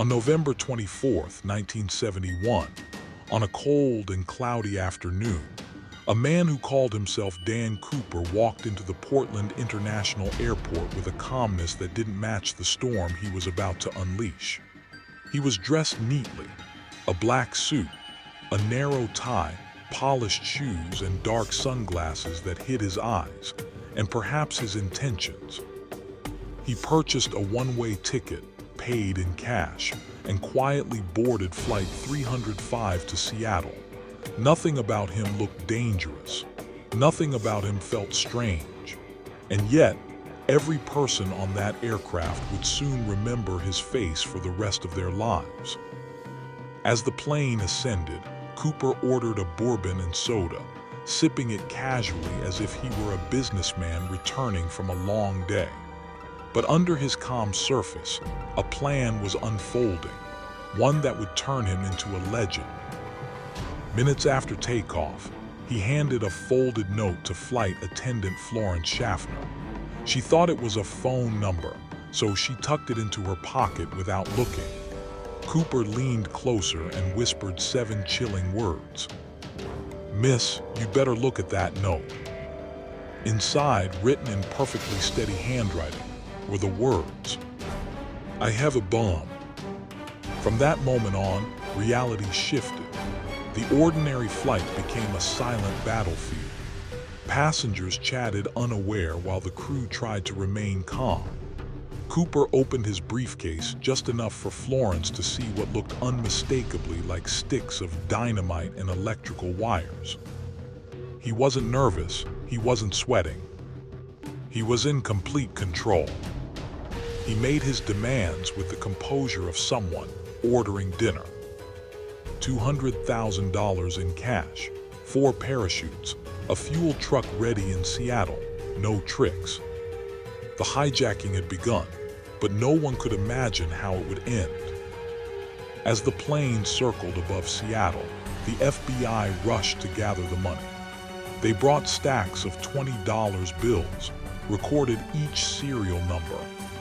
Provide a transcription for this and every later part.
On November 24, 1971, on a cold and cloudy afternoon, a man who called himself Dan Cooper walked into the Portland International Airport with a calmness that didn't match the storm he was about to unleash. He was dressed neatly, a black suit, a narrow tie, polished shoes, and dark sunglasses that hid his eyes, and perhaps his intentions. He purchased a one-way ticket, paid in cash, and quietly boarded Flight 305 to Seattle. Nothing about him looked dangerous. Nothing about him felt strange. And yet, every person on that aircraft would soon remember his face for the rest of their lives. As the plane ascended, Cooper ordered a bourbon and soda, sipping it casually as if he were a businessman returning from a long day. But under his calm surface, a plan was unfolding, one that would turn him into a legend. Minutes after takeoff, he handed a folded note to flight attendant Florence Schaffner. She thought it was a phone number, so she tucked it into her pocket without looking. Cooper leaned closer and whispered 7 chilling words. "Miss, you better look at that note." Inside, written in perfectly steady handwriting, were the words, "I have a bomb." From that moment on, reality shifted. The ordinary flight became a silent battlefield. Passengers chatted unaware while the crew tried to remain calm. Cooper opened his briefcase just enough for Florence to see what looked unmistakably like sticks of dynamite and electrical wires. He wasn't nervous, he wasn't sweating. He was in complete control. He made his demands with the composure of someone ordering dinner. $200,000 in cash, 4 parachutes, a fuel truck ready in Seattle, no tricks. The hijacking had begun, but no one could imagine how it would end. As the plane circled above Seattle, the FBI rushed to gather the money. They brought stacks of $20 bills, recorded each serial number,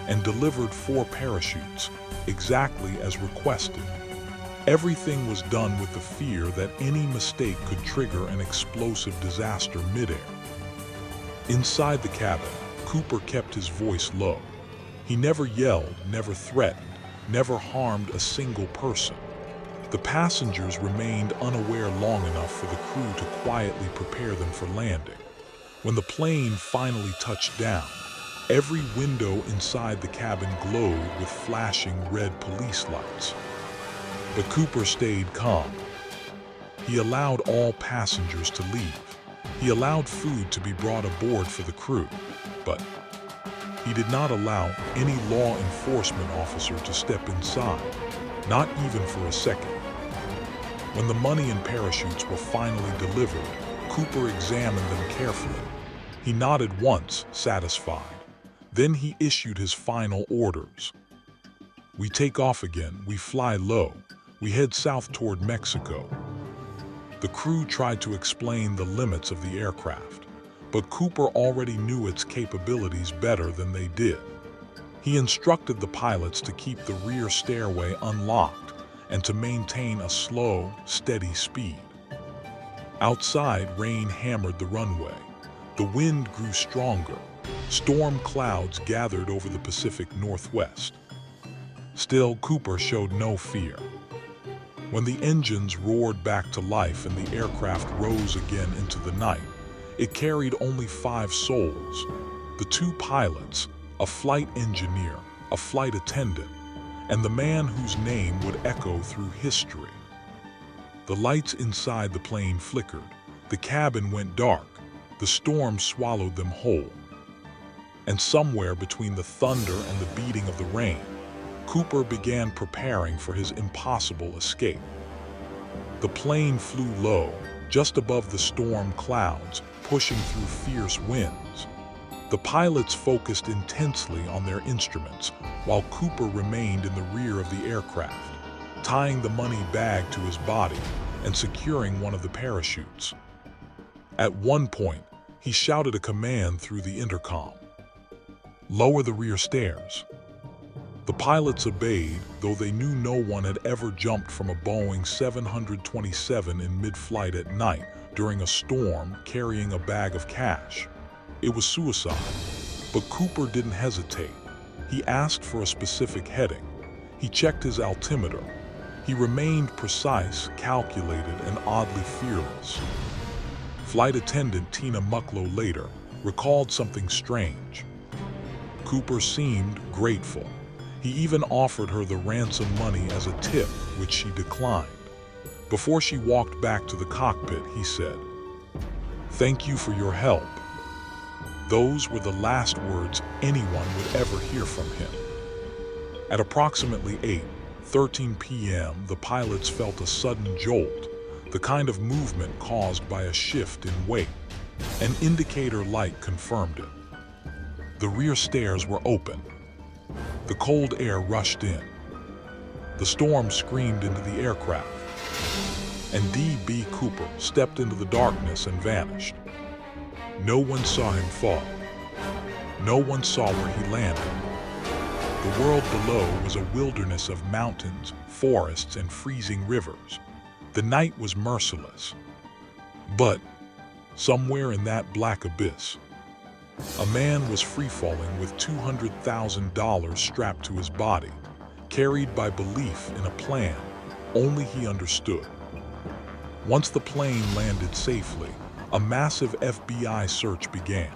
and delivered 4 parachutes, exactly as requested. Everything was done with the fear that any mistake could trigger an explosive disaster midair. Inside the cabin, Cooper kept his voice low. He never yelled, never threatened, never harmed a single person. The passengers remained unaware long enough for the crew to quietly prepare them for landing. When the plane finally touched down, every window inside the cabin glowed with flashing red police lights. But Cooper stayed calm. He allowed all passengers to leave. He allowed food to be brought aboard for the crew, but he did not allow any law enforcement officer to step inside, not even for a second. When the money and parachutes were finally delivered, Cooper examined them carefully. He nodded once, satisfied. Then he issued his final orders. "We take off again, we fly low, we head south toward Mexico." The crew tried to explain the limits of the aircraft, but Cooper already knew its capabilities better than they did. He instructed the pilots to keep the rear stairway unlocked and to maintain a slow, steady speed. Outside, rain hammered the runway. The wind grew stronger. Storm clouds gathered over the Pacific Northwest. Still, Cooper showed no fear. When the engines roared back to life and the aircraft rose again into the night, it carried only 5 souls: the 2 pilots, a flight engineer, a flight attendant, and the man whose name would echo through history. The lights inside the plane flickered, the cabin went dark, the storm swallowed them whole. And somewhere between the thunder and the beating of the rain, Cooper began preparing for his impossible escape. The plane flew low, just above the storm clouds, pushing through fierce winds. The pilots focused intensely on their instruments, while Cooper remained in the rear of the aircraft, tying the money bag to his body and securing one of the parachutes. At one point, he shouted a command through the intercom. "Lower the rear stairs." The pilots obeyed, though they knew no one had ever jumped from a Boeing 727 in mid-flight at night during a storm carrying a bag of cash. It was suicide. But Cooper didn't hesitate. He asked for a specific heading. He checked his altimeter. He remained precise, calculated, and oddly fearless. Flight attendant Tina Mucklow later recalled something strange. Cooper seemed grateful. He even offered her the ransom money as a tip, which she declined. Before she walked back to the cockpit, he said, "Thank you for your help." Those were the last words anyone would ever hear from him. At approximately 8:13 p.m., the pilots felt a sudden jolt, the kind of movement caused by a shift in weight. An indicator light confirmed it. The rear stairs were open. The cold air rushed in. The storm screamed into the aircraft. And D.B. Cooper stepped into the darkness and vanished. No one saw him fall. No one saw where he landed. The world below was a wilderness of mountains, forests, and freezing rivers. The night was merciless. But somewhere in that black abyss, a man was free-falling with $200,000 strapped to his body, carried by belief in a plan only he understood. Once the plane landed safely, a massive FBI search began.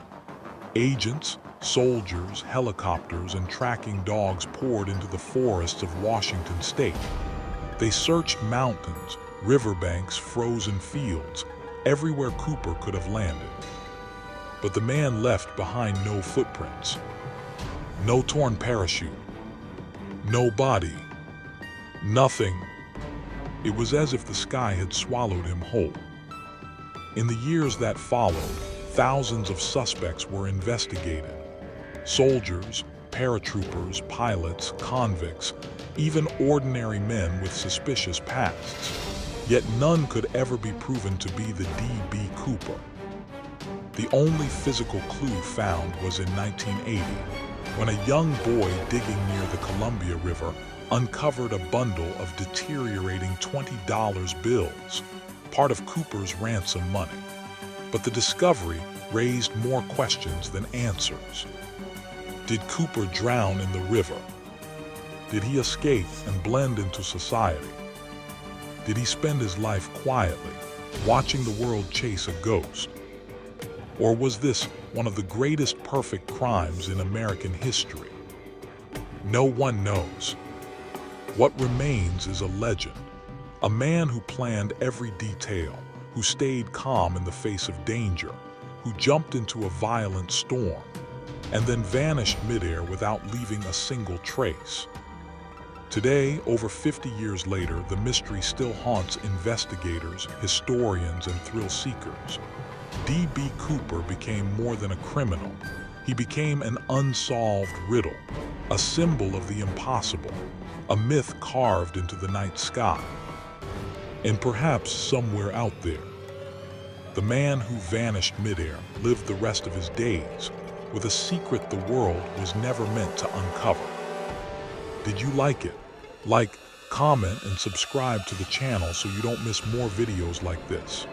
Agents, soldiers, helicopters, and tracking dogs poured into the forests of Washington state. They searched mountains, riverbanks, frozen fields, everywhere Cooper could have landed. But the man left behind no footprints, no torn parachute, no body, nothing. It was as if the sky had swallowed him whole. In the years that followed, thousands of suspects were investigated. Soldiers, paratroopers, pilots, convicts, even ordinary men with suspicious pasts. Yet none could ever be proven to be the D.B. Cooper. The only physical clue found was in 1980, when a young boy digging near the Columbia River uncovered a bundle of deteriorating $20 bills, part of Cooper's ransom money. But the discovery raised more questions than answers. Did Cooper drown in the river? Did he escape and blend into society? Did he spend his life quietly, watching the world chase a ghost? Or was this one of the greatest perfect crimes in American history? No one knows. What remains is a legend. A man who planned every detail, who stayed calm in the face of danger, who jumped into a violent storm, and then vanished midair without leaving a single trace. Today, over 50 years later, the mystery still haunts investigators, historians, and thrill seekers. D.B. Cooper became more than a criminal. He became an unsolved riddle, a symbol of the impossible, a myth carved into the night sky. And perhaps somewhere out there, the man who vanished midair lived the rest of his days with a secret the world was never meant to uncover. Did you like it? Like, comment, and subscribe to the channel so you don't miss more videos like this.